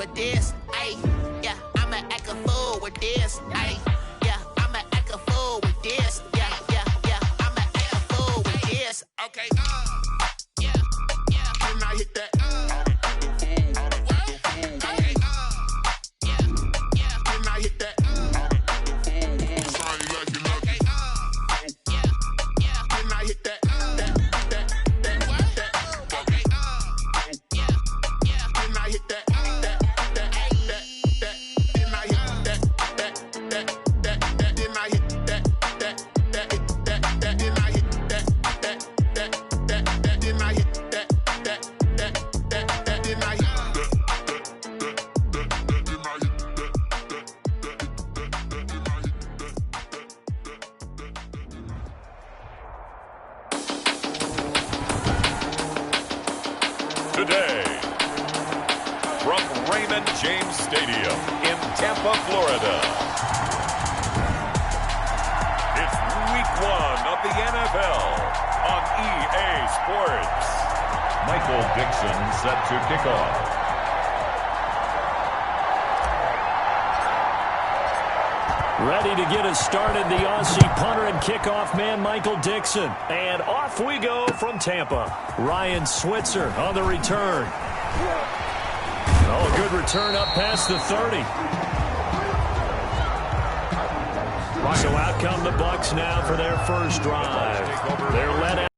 for this. Ay, yeah, I'ma act a fool with this. Ay, yeah, I'ma act a fool with this. Yeah, yeah, yeah, I'ma act a fool with this. Okay, yeah, yeah. Can I hit that? Today, from Raymond James Stadium in Tampa, Florida, it's Week 1 of the NFL on EA Sports. Michael Dixon set to kick off. Ready to get us started, the Aussie punter and kickoff man, Michael Dixon. And off we go from Tampa. Ryan Switzer on the return. Oh, a good return up past the 30. So out come the Bucs now for their first drive. They're led out.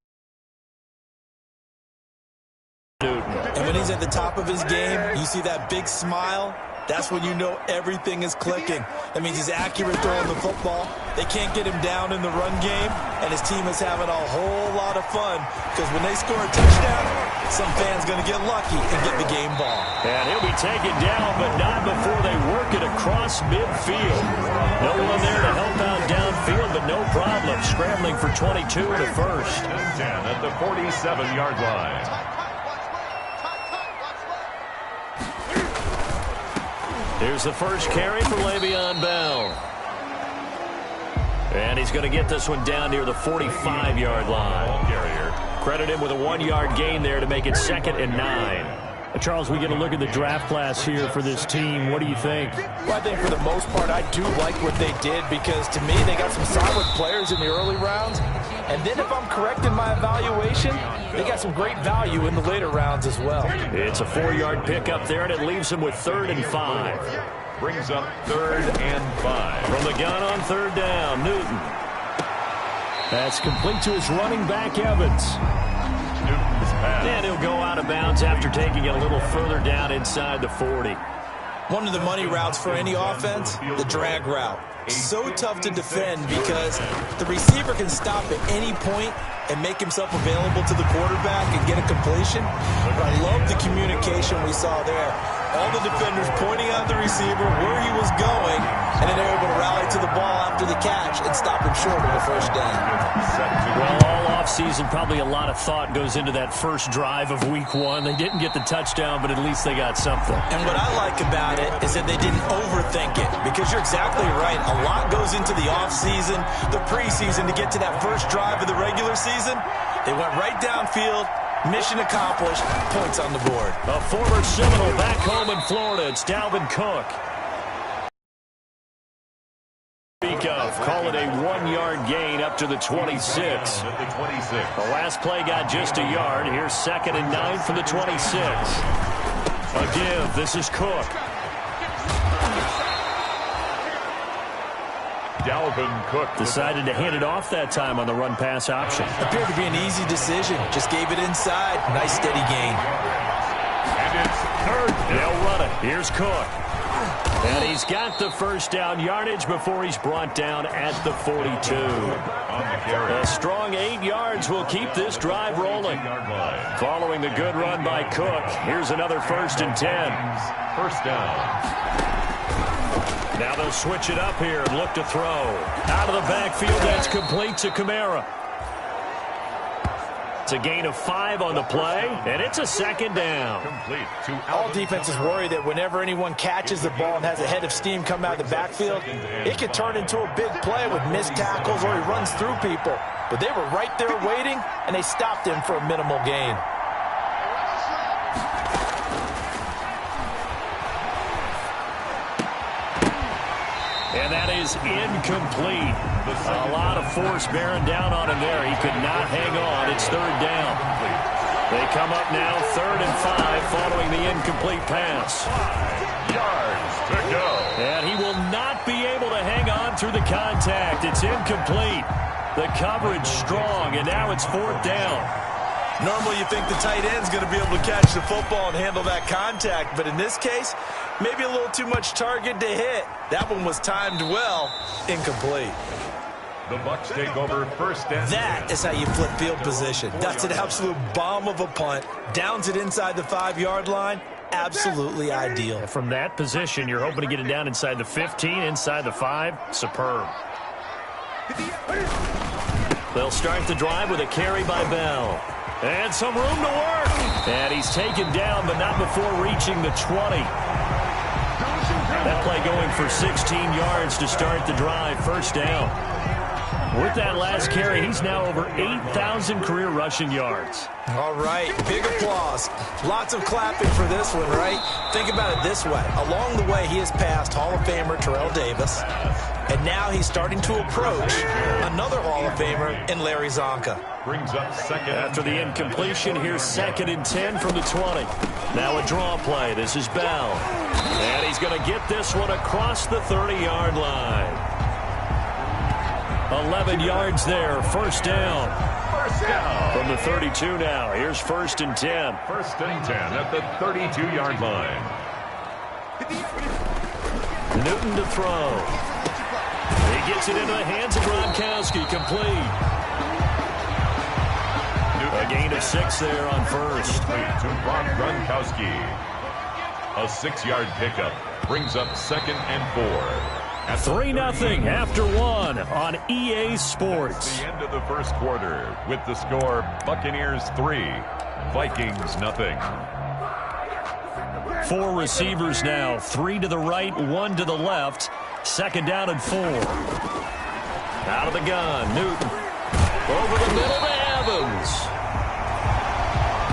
And when he's at the top of his game, you see that big smile. That's when you know everything is clicking. That means he's accurate throwing the football. They can't get him down in the run game, and his team is having a whole lot of fun because when they score a touchdown, some fan's going to get lucky and get the game ball. And he'll be taken down, but not before they work it across midfield. No one there to help out downfield, but no problem. Scrambling for 22 and a first. 10 at the 47-yard line. Here's the first carry for Le'Veon Bell. And he's going to get this one down near the 45-yard line. Credit him with a 1-yard gain there to make it 2nd and 9. Charles, we get a look at the draft class here for this team. What do you think? Well, I think for the most part, I do like what they did because, to me, they got some solid players in the early rounds. And then if I'm correct in my evaluation, they got some great value in the later rounds as well. It's a 4-yard pickup there, and it leaves them with 3rd and 5. Brings up 3rd and 5. From the gun on 3rd down, Newton. That's complete to his running back, Evans. Newton's pass. And he'll go out of bounds after taking it a little further down inside the 40. One of the money routes for any offense, the drag route. So tough to defend because the receiver can stop at any point and make himself available to the quarterback and get a completion. But I love the communication we saw there. All the defenders pointing out the receiver where he was going, and then they're able to rally to the ball after the catch and stop him short of the first down. Well, all offseason, probably a lot of thought goes into that first drive of Week 1. They didn't get the touchdown, but at least they got something. And what I like about it is that they didn't overthink it, because you're exactly right. A lot goes into the offseason, the preseason, to get to that first drive of the regular season. They went right downfield. Mission accomplished. Points on the board. A former Seminole back home in Florida. It's Dalvin Cook. Call it a 1-yard gain up to the 26. The last play got just a yard. Here's 2nd and 9 for the 26. A give. This is Cook. Dalvin Cook decided to hand it off that time on the run-pass option. Appeared to be an easy decision. Just gave it inside. Nice steady gain. And it's 3rd. They'll run it. Here's Cook. And he's got the first down yardage before he's brought down at the 42. A strong 8 yards will keep this drive rolling. Following the good run by Cook, here's another 1st and 10. First down. Now they'll switch it up here and look to throw. Out of the backfield, that's complete to Kamara. It's a gain of 5 on the play, and it's a 2nd down. Complete to all defenses worry that whenever anyone catches the ball and has a head of steam come out of the backfield, it could turn into a big play with missed tackles or he runs through people. But they were right there waiting, and they stopped him for a minimal gain. And that is incomplete. A lot of force bearing down on him there. He could not hang on. It's third down. They come up now 3rd and 5 following the incomplete pass. Yards to go. And he will not be able to hang on through the contact. It's incomplete. The coverage strong, and now it's 4th down. Normally you think the tight end's going to be able to catch the football and handle that contact, but in this case, maybe a little too much target to hit. That one was timed well. Incomplete. The Bucs take over 1st and 10. That is how you flip field position. That's an absolute bomb of a punt. Downs it inside the 5-yard line. Absolutely ideal. From that position, you're hoping to get it down inside the 15, inside the 5. Superb. They'll start the drive with a carry by Bell. And some room to work. And he's taken down, but not before reaching the 20. That play going for 16 yards to start the drive. 1st down. With that last carry, he's now over 8,000 career rushing yards. All right, big applause. Lots of clapping for this one, right? Think about it this way. Along the way, he has passed Hall of Famer Terrell Davis, and now he's starting to approach another Hall of Famer in Larry Zonka. Brings up 2nd. After the incompletion, here's 2nd and 10 from the 20. Now a draw play. This is Bell. And he's going to get this one across the 30-yard line. 11 yards there, 1st down. From the 32 now, here's 1st and 10. 1st and 10 at the 32-yard line. Newton to throw. He gets it into the hands of Gronkowski, complete. A gain of 6 there on 1st. To Gronkowski. A 6-yard pickup brings up 2nd and 4. 3-0 after 1 on EA Sports. The end of the 1st quarter with the score Buccaneers 3, Vikings 0. 4 receivers now, 3 to the right, 1 to the left. 2nd down and 4. Out of the gun, Newton. Over the middle to Evans.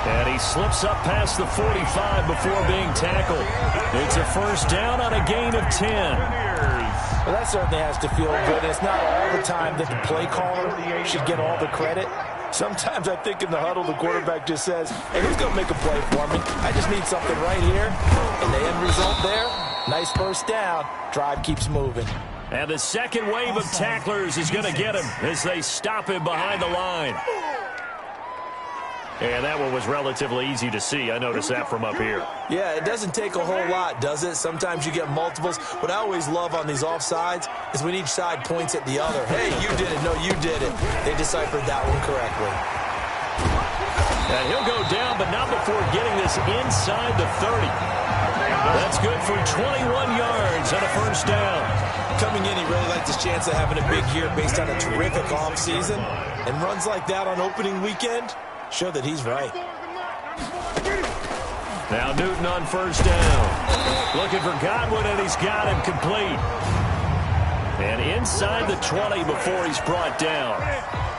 And he slips up past the 45 before being tackled. It's a 1st down on a gain of 10. Well, that certainly has to feel good. It's not all the time that the play caller should get all the credit. Sometimes I think in the huddle, the quarterback just says, hey, who's going to make a play for me? I just need something right here. And the end result there, nice 1st down. Drive keeps moving. And the 2nd wave of tacklers is going to get him as they stop him behind the line. And that one was relatively easy to see. I noticed that from up here. Yeah, it doesn't take a whole lot, does it? Sometimes you get multiples. What I always love on these offsides is when each side points at the other. Hey, you did it. No, you did it. They deciphered that one correctly. And he'll go down, but not before getting this inside the 30. That's good for 21 yards and a 1st down. Coming in, he really liked his chance of having a big year based on a terrific offseason. And runs like that on opening weekend show that he's right. Now Newton on 1st down. Looking for Godwin, and he's got him complete. And inside the 20 before he's brought down.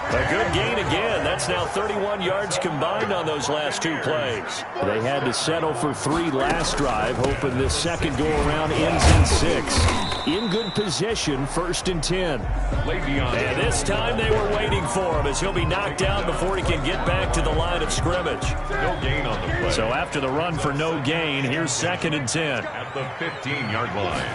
A good gain again. That's now 31 yards combined on those last 2 plays. They had to settle for 3 last drive, hoping this second go-around ends in 6. In good position, 1st and 10. And this time they were waiting for him as he'll be knocked down before he can get back to the line of scrimmage. No gain on the play. So after the run for no gain, here's 2nd and 10. At the 15-yard line.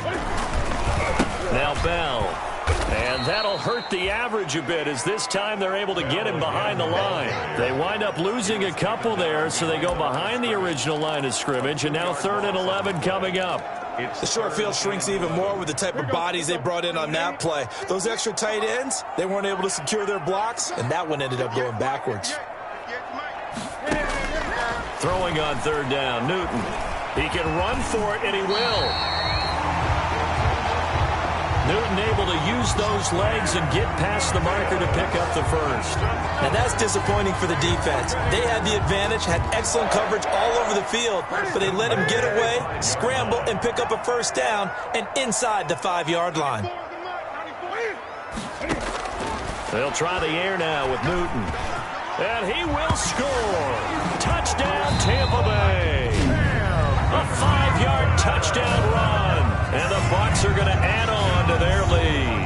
Now Bell. And that'll hurt the average a bit as this time they're able to get him behind the line. They wind up losing a couple there, so they go behind the original line of scrimmage, and now 3rd and 11 coming up. The short field shrinks even more with the type of bodies they brought in on that play. Those extra tight ends, they weren't able to secure their blocks, and that one ended up going backwards. Throwing on 3rd down, Newton. He can run for it, and he will. Newton able to use those legs and get past the marker to pick up the 1st. And that's disappointing for the defense. They had the advantage, had excellent coverage all over the field, but they let him get away, scramble, and pick up a 1st down and inside the 5-yard line. They'll try the air now with Newton. And he will score. Touchdown, Tampa Bay. A 5-yard touchdown run. And the Bucs are going to add on to their lead.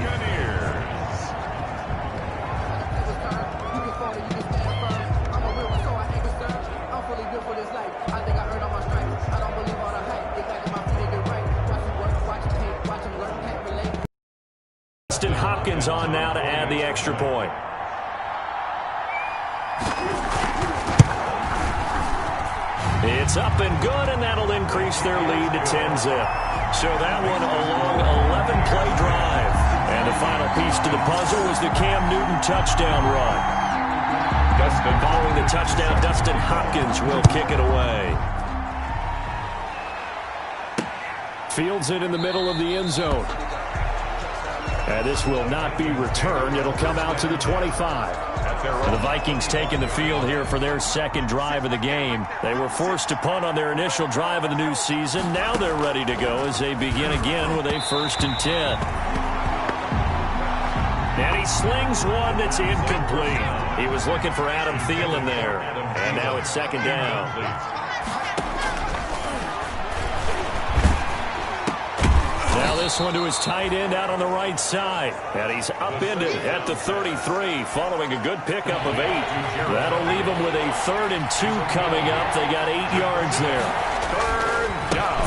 Hopkins on now to add the extra point. It's up and good, and that'll increase their lead to 10-zip. So that one a long 11-play drive. And the final piece to the puzzle was the Cam Newton touchdown run. Following the touchdown, Dustin Hopkins will kick it away. Fields it in the middle of the end zone. And this will not be returned. It'll come out to the 25. The Vikings taking the field here for their second drive of the game. They were forced to punt on their initial drive of the new season. Now they're ready to go as they begin again with a 1st and 10. And he slings one that's incomplete. He was looking for Adam Thielen there. And now it's 2nd down. Now this one to his tight end out on the right side. And he's upended at the 33 following a good pickup of 8. That'll leave him with a 3rd and 2 coming up. They got 8 yards there.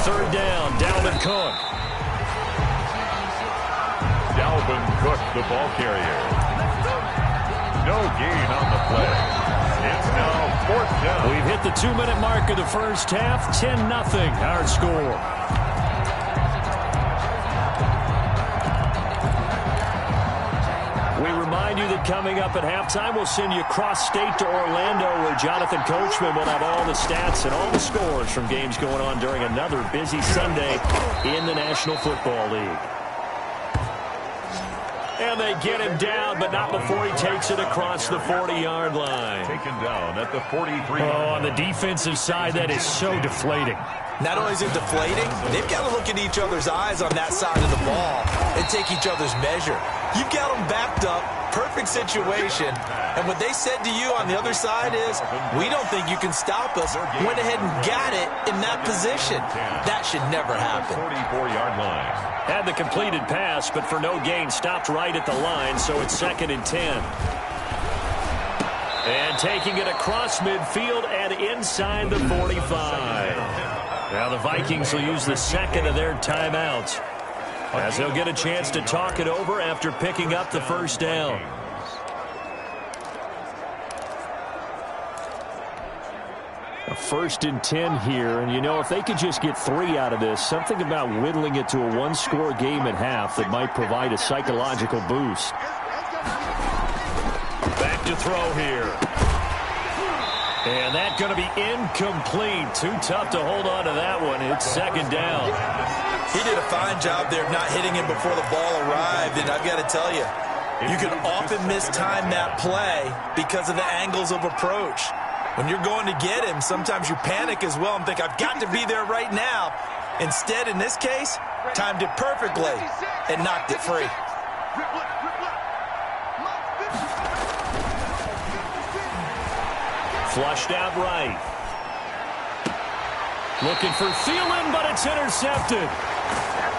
3rd down, Dalvin Cook. Dalvin Cook, the ball carrier. No gain on the play. It's now 4th down. We've hit the 2-minute mark of the first half. 10-0 our score. We remind you that coming up at halftime, we'll send you cross-state to Orlando, where Jonathan Coachman will have all the stats and all the scores from games going on during another busy Sunday in the National Football League. And they get him down, but not before he takes it across the 40-yard line. Taken down at the 43. Oh, on the defensive side, that is so deflating. Not only is it deflating, they've got to look in each other's eyes on that side of the ball and take each other's measure. You've got them backed up, perfect situation, and what they said to you on the other side is, we don't think you can stop us. Went ahead and got it in that position. That should never happen. 44-yard line. Had the completed pass, but for no gain, stopped right at the line, so it's 2nd and 10. And taking it across midfield and inside the 45. Now the Vikings will use the 2nd of their timeouts, as they'll get a chance to talk it over after picking up the 1st down. A 1st and 10 here, and you know, if they could just get 3 out of this, something about whittling it to a 1-score game at half that might provide a psychological boost. Back to throw here. And that's going to be incomplete. Too tough to hold on to that one. It's 2nd down. He did a fine job there of not hitting him before the ball arrived, and I've got to tell you, you can often mistime that play because of the angles of approach. When you're going to get him, sometimes you panic as well and think, I've got to be there right now. Instead, in this case, timed it perfectly and knocked it free. Flushed out right. Looking for Thielen, but it's intercepted.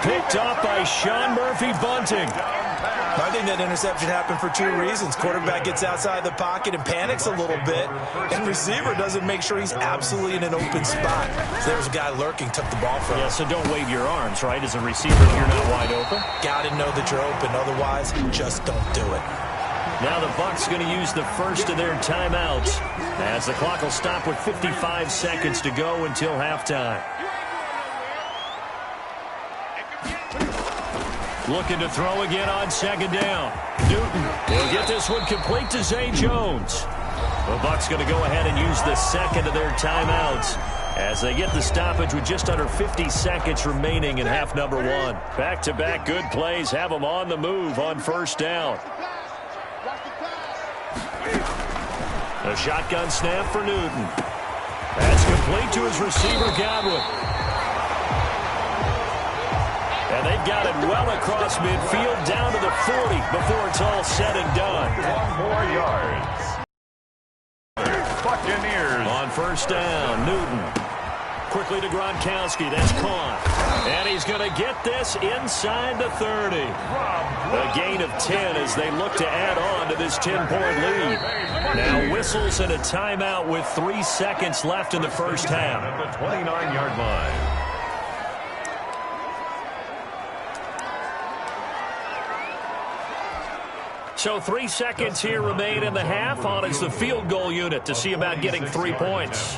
Picked up by Sean Murphy-Bunting. I think that interception happened for 2 reasons. Quarterback gets outside the pocket and panics a little bit, and receiver doesn't make sure he's absolutely in an open spot. So there's a guy lurking, took the ball from him. Yeah, so don't wave your arms, right, as a receiver if you're not wide open. Got to know that you're open. Otherwise, just don't do it. Now the Bucs going to use the 1st of their timeouts, as the clock will stop with 55 seconds to go until halftime. Looking to throw again on 2nd down. Newton will get this one complete to Zay Jones. The Bucs going to go ahead and use the 2nd of their timeouts as they get the stoppage with just under 50 seconds remaining in half number 1. Back-to-back good plays have them on the move on 1st down. A shotgun snap for Newton. That's complete to his receiver, Godwin. And they've got it well across midfield down to the 40 before it's all said and done. 1 more yards. Buccaneers. On 1st down, Newton. Quickly to Gronkowski. That's caught. And he's going to get this inside the 30. A gain of 10 as they look to add on to this 10-point lead. Now whistles and a timeout with 3 seconds left in the first half. At the 29-yard line. So 3 seconds here remain in the half. On is the field goal unit to see about getting 3 points.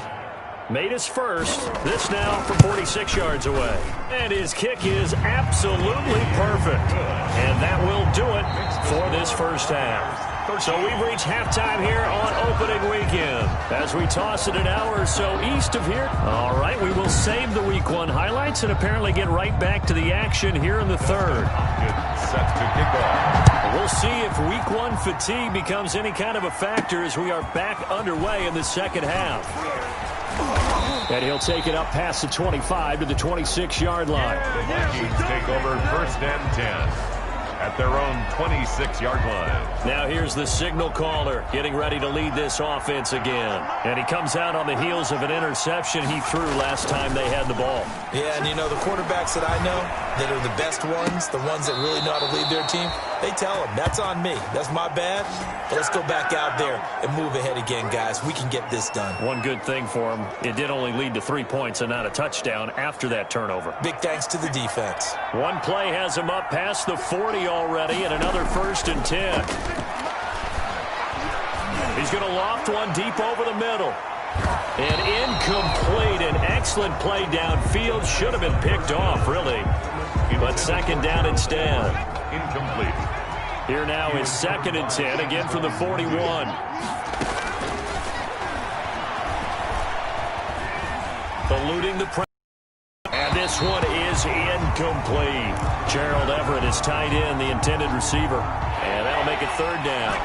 Made his first. This now from 46 yards away. And his kick is absolutely perfect. And that will do it for this first half. So we've reached halftime here on opening weekend. As we toss it an hour or so east of here. All right, we will save the Week 1 highlights and apparently get right back to the action here in the third. Set to kick off. We'll see if Week 1 fatigue becomes any kind of a factor as we are back underway in the second half. And he'll take it up past the 25 to the 26-yard line. The Vikings take over first and 10 at their own 26-yard line. Now here's the signal caller getting ready to lead this offense again. And he comes out on the heels of an interception he threw last time they had the ball. Yeah, and you know, the quarterbacks that I know that are the best ones, the ones that really know how to lead their team, they tell them, that's on me. That's my bad. But let's go back out there and move ahead again, guys. We can get this done. One good thing for him, it did only lead to 3 points and not a touchdown after that turnover. Big thanks to the defense. One play has him up past the 40 already, and another first and 10. He's going to loft one deep over the middle. And incomplete. An excellent play downfield. Should have been picked off, really. But second down instead. Incomplete. Here now is second and 10, again from the 41. Eluding the pressure. And this one is incomplete. Gerald Everett is tied in, the intended receiver. And that'll make it third down.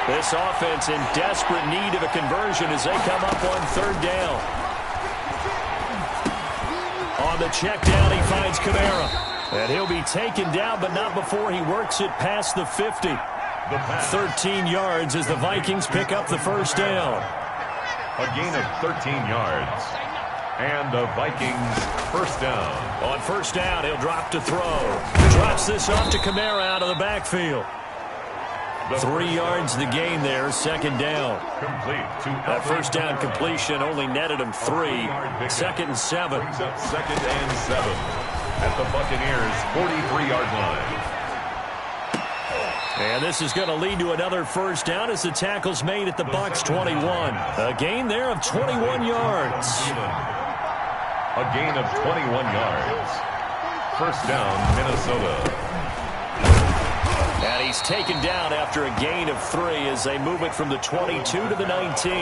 This offense in desperate need of a conversion as they come up on third down. On the check down, he finds Kamara. And he'll be taken down, but not before he works it past the 50. 13 yards as the Vikings pick up the first down. A gain of 13 yards. And the Vikings first down. On first down, he'll drop to throw. Drops this off to Kamara out of the backfield. 3 yards the gain there, second down. Complete to That first down completion only netted him 3. Second and 7. Brings up second and 7 at the Buccaneers' 43-yard line. And this is going to lead to another first down as the tackle's made at the Bucs' 21. A gain there of 21 yards. A gain of 21 yards. First down, Minnesota. And he's taken down after a gain of 3 as they move it from the 22 to the 19.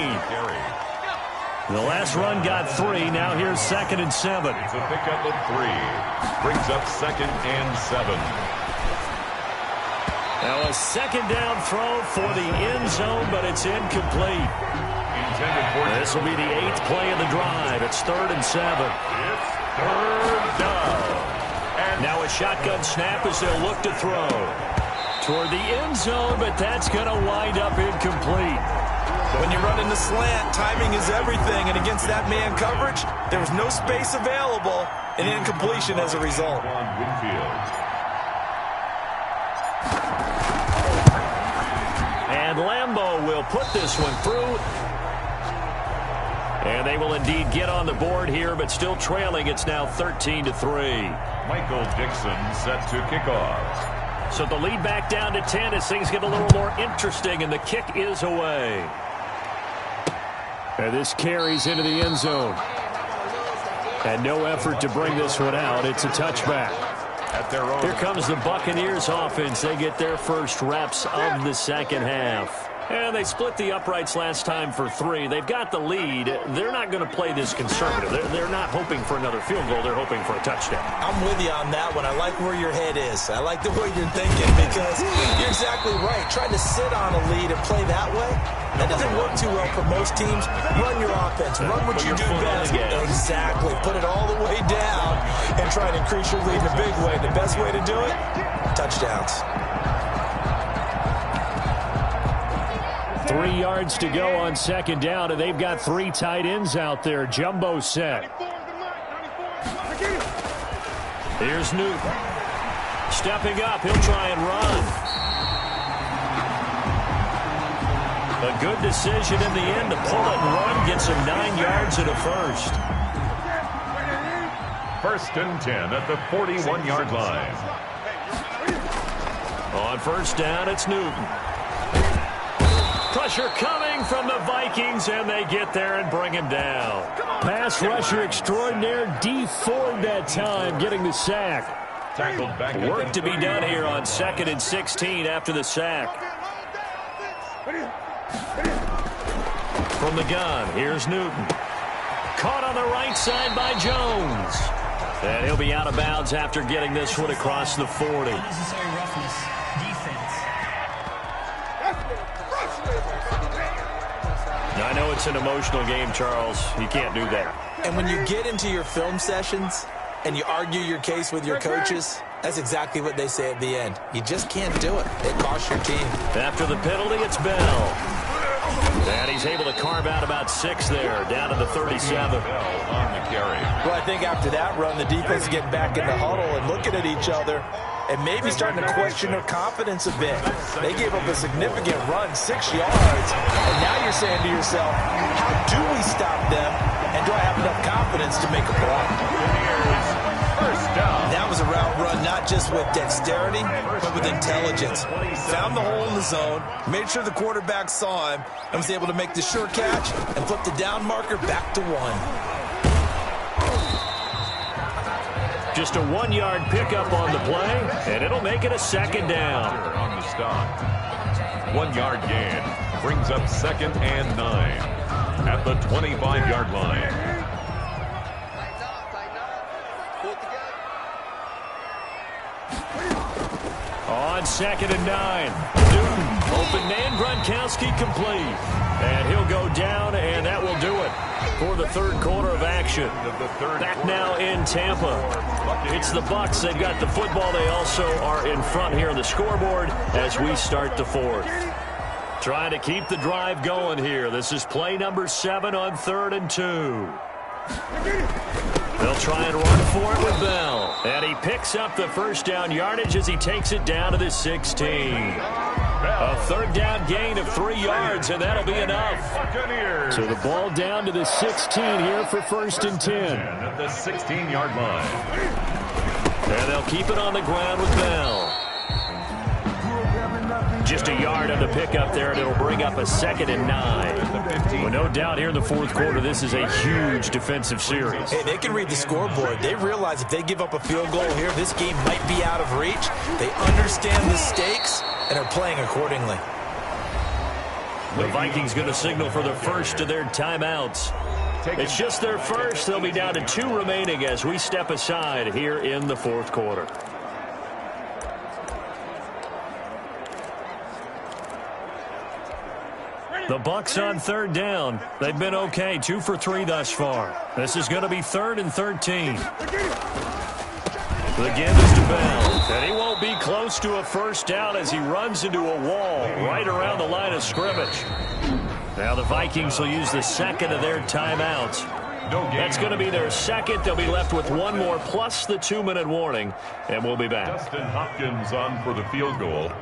The last run got 3. Now here's second and 7. It's a pickup of 3. Brings up second and 7. Now a second down throw for the end zone, but it's incomplete. This will be the 8th play of the drive. It's third and 7. It's third down. And now a shotgun snap as they'll look to throw. Toward the end zone, but that's going to wind up incomplete. When you run in the slant, timing is everything, and against that man coverage, there was no space available, and incompletion as a result. And Lambeau will put this one through. And they will indeed get on the board here, but still trailing. It's now 13-3. Michael Dixon set to kick off. So the lead back down to 10 as things get a little more interesting, and the kick is away. And this carries into the end zone. And no effort to bring this one out. It's a touchback. Here comes the Buccaneers offense. They get their first reps of the second half. And they split the uprights last time for 3. They've got the lead. They're not going to play this conservative. They're not hoping for another field goal. They're hoping for a touchdown. I'm with you on that one. I like where your head is. I like the way you're thinking because you're exactly right. Trying to sit on a lead and play that way, that doesn't work too well for most teams. Run your offense. Run what you do best. Exactly. Put it all the way down and try and increase your lead in a big way. The best way to do it, touchdowns. 3 yards to go on second down, and they've got 3 tight ends out there. Jumbo set. Here's Newton. Stepping up, he'll try and run. A good decision in the end to pull it and run, gets him 9 yards and a first. 1st and 10 at the 41-yard line. On 1st down, it's Newton. Pressure coming from the Vikings, and they get there and bring him down. Pass rusher extraordinaire, D Ford that time, getting the sack. Tackled back. Work to be done here on 2nd and 16 after the sack. From the gun, here's Newton. Caught on the right side by Jones. And he'll be out of bounds after getting this one across the 40. Unnecessary roughness. Defense. Now, I know it's an emotional game, Charles. You can't do that. And when you get into your film sessions and you argue your case with your coaches, that's exactly what they say at the end. You just can't do it. It costs your team. After the penalty, it's Bell. And he's able to carve out about 6 there, down to the 37. On the carry. Well, I think after that run, the defense is getting back in the huddle and looking at each other and maybe starting to question their confidence a bit. They gave up a significant run, 6 yards, and now you're saying to yourself, how do we stop them, and do I have enough confidence to make a play? 1st down. That was a route run not just with dexterity, but with intelligence. Found the hole in the zone, made sure the quarterback saw him, and was able to make the sure catch and flip the down marker back to 1. Just a 1-yard pickup on the play, and it'll make it a 2nd down. On the stop. 1-yard gain brings up 2nd and 9 at the 25-yard line. On 2nd and 9, Newton, open man, Gronkowski complete. And he'll go down, and that will do it for the 3rd quarter of action. Back now in Tampa. It's the Bucs. They've got the football. They also are in front here on the scoreboard as we start the 4th. Trying to keep the drive going here. This is play number 7 on 3rd and 2. They'll try and run for it with Bell. And he picks up the 1st down yardage as he takes it down to the 16. A 3rd down gain of 3 yards, and that'll be enough. So the ball down to the 16 here for 1st and 10. At the 16-yard line. And they'll keep it on the ground with Bell. Just a yard on the pickup there, and it'll bring up a 2nd and 9. Well, no doubt here in the 4th quarter, this is a huge defensive series. Hey, they can read the scoreboard. They realize if they give up a field goal here, this game might be out of reach. They understand the stakes and are playing accordingly. The Vikings going to signal for the first of their timeouts. It's just their first. They'll be down to 2 remaining as we step aside here in the 4th quarter. The Bucs on 3rd down. They've been okay, 2 for 3 thus far. This is going to be 3rd and 13. The give is to Bell, and he won't be close to a 1st down as he runs into a wall right around the line of scrimmage. Now the Vikings will use the 2nd of their timeouts. That's going to be their 2nd. They'll be left with 1 more plus the 2-minute warning, and we'll be back. Dustin Hopkins on for the field goal.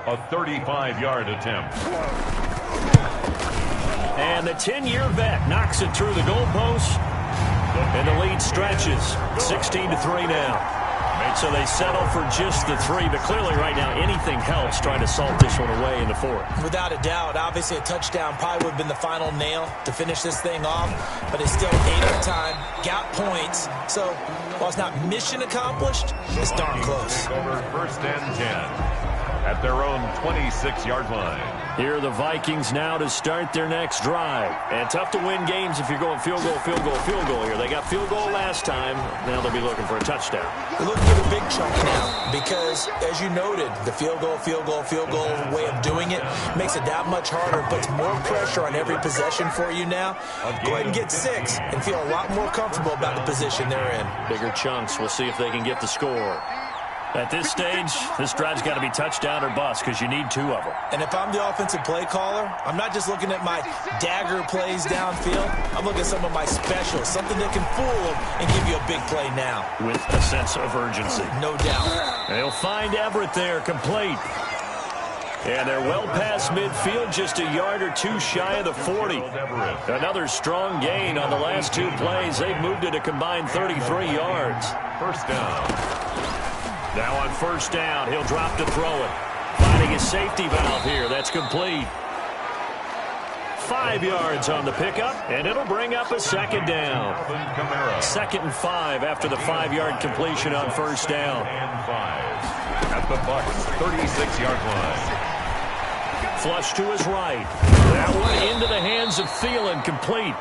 A 35-yard attempt. And the 10-year vet knocks it through the goalpost. And the lead stretches 16-3 now. So they settle for just the 3. But clearly right now anything helps trying to salt this one away in the 4th. Without a doubt, obviously a touchdown probably would have been the final nail to finish this thing off. But it's still 8 at a time. Got points. So while it's not mission accomplished, it's darn close. Over 1st and 10. At their own 26-yard line. Here are the Vikings now to start their next drive. And tough to win games if you're going field goal, field goal, field goal here. They got field goal last time. Now they'll be looking for a touchdown. They're looking for the big chunk now because, as you noted, the field goal way of doing it makes it that much harder, puts more pressure on every possession for you now. Go ahead and get 6 and feel a lot more comfortable about the position they're in. Bigger chunks. We'll see if they can get the score. At this stage, this drive's got to be touchdown or bust because you need 2 of them. And if I'm the offensive play caller, I'm not just looking at my dagger plays downfield. I'm looking at some of my specials, something that can fool them and give you a big play now. With a sense of urgency. No doubt. They'll find Everett there, complete. And they're well past midfield, just a yard or 2 shy of the 40. Another strong gain on the last 2 plays. They've moved it a combined 33 yards. First down. Now on first down, he'll drop to throw it. Finding his safety valve here. That's complete. 5 yards on the pickup, and it'll bring up a second down. 2nd and 5 after the 5-yard completion on first down. And 5 at the Bucs' 36-yard line. Flush to his right. That one into the hands of Thielen, complete.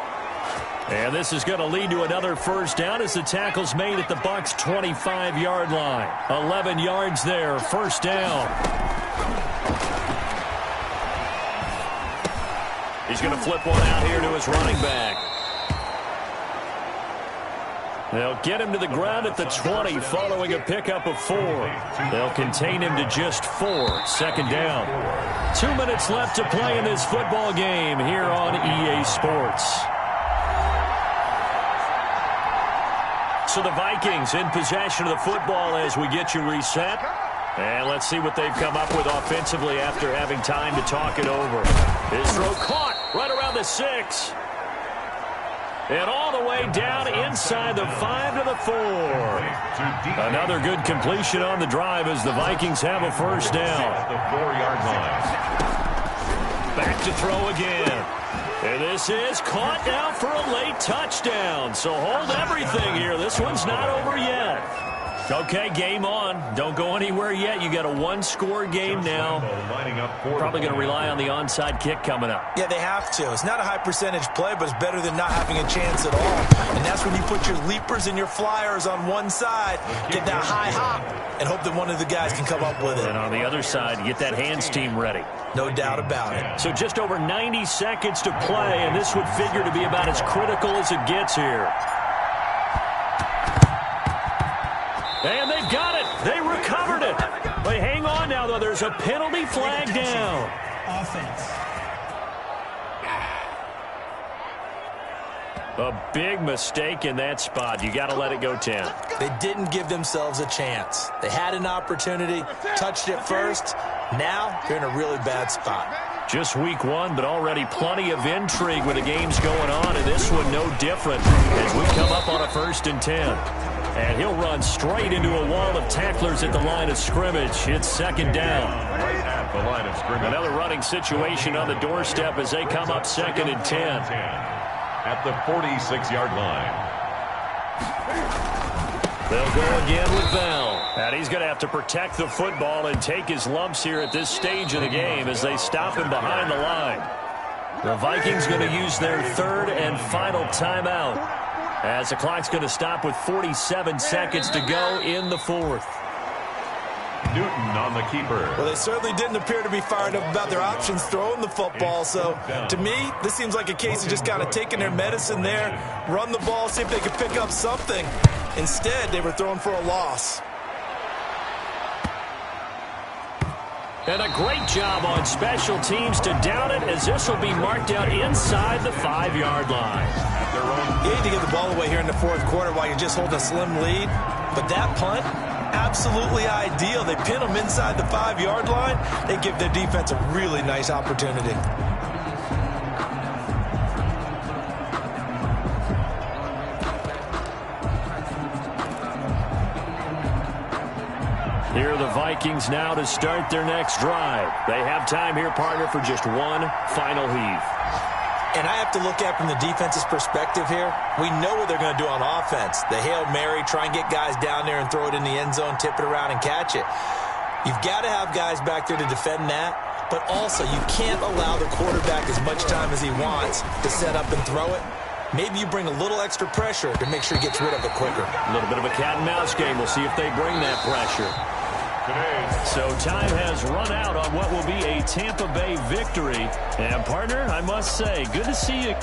And this is going to lead to another first down as the tackle's made at the Bucs' 25-yard line. 11 yards there, first down. He's going to flip one out here to his running back. They'll get him to the ground at the 20 following a pickup of 4. They'll contain him to just 4. Second down. 2 minutes left to play in this football game here on EA Sports. So the Vikings in possession of the football as we get you reset. And let's see what they've come up with offensively after having time to talk it over. His throw caught right around the 6. And all the way down inside the 5 to the 4. Another good completion on the drive as the Vikings have a first down. The 4-yard line. Back to throw again. And this is caught now for a late touchdown. So hold everything here. This one's not over yet. Okay, game on. Don't go anywhere yet. You got a 1-score game now. Probably going to rely on the onside kick coming up. Yeah, they have to. It's not a high percentage play, but it's better than not having a chance at all. And that's when you put your leapers and your flyers on one side, get that high hop, and hope that one of the guys can come up with it. And on the other side, get that hands team ready. No doubt about it. So just over 90 seconds to play, and this would figure to be about as critical as it gets here. And they've got it. They recovered it. But hang on now, though. There's a penalty flag down. Offense. A big mistake in that spot. You got to let it go 10. They didn't give themselves a chance. They had an opportunity, touched it first. Now they're in a really bad spot. Just week 1, but already plenty of intrigue with the games going on, and this one no different as we come up on a 1st and 10. And he'll run straight into a wall of tacklers at the line of scrimmage. It's second down. Right at the line of scrimmage. Another running situation on the doorstep as they come up 2nd and 10. At the 46-yard line. They'll go again with Bell. And he's going to have to protect the football and take his lumps here at this stage of the game as they stop him behind the line. The Vikings going to use their 3rd and final timeout as the clock's going to stop with 47 seconds to go in the 4th. Newton on the keeper. Well, they certainly didn't appear to be fired up about their options throwing the football. So, to me, this seems like a case of just kind of taking their medicine there, run the ball, see if they could pick up something. Instead, they were throwing for a loss. And a great job on special teams to down it as this will be marked out inside the 5-yard line. You need to get the ball away here in the 4th quarter while you're just holding a slim lead. But that punt, absolutely ideal. They pin them inside the 5-yard line. They give their defense a really nice opportunity. Here are the Vikings now to start their next drive. They have time here, partner, for just one final heave. And I have to look at it from the defense's perspective here. We know what they're going to do on offense. The Hail Mary, try and get guys down there and throw it in the end zone, tip it around and catch it. You've got to have guys back there to defend that, but also you can't allow the quarterback as much time as he wants to set up and throw it. Maybe you bring a little extra pressure to make sure he gets rid of it quicker. A little bit of a cat and mouse game. We'll see if they bring that pressure. So time has run out on what will be a Tampa Bay victory. And, partner, I must say, good to see you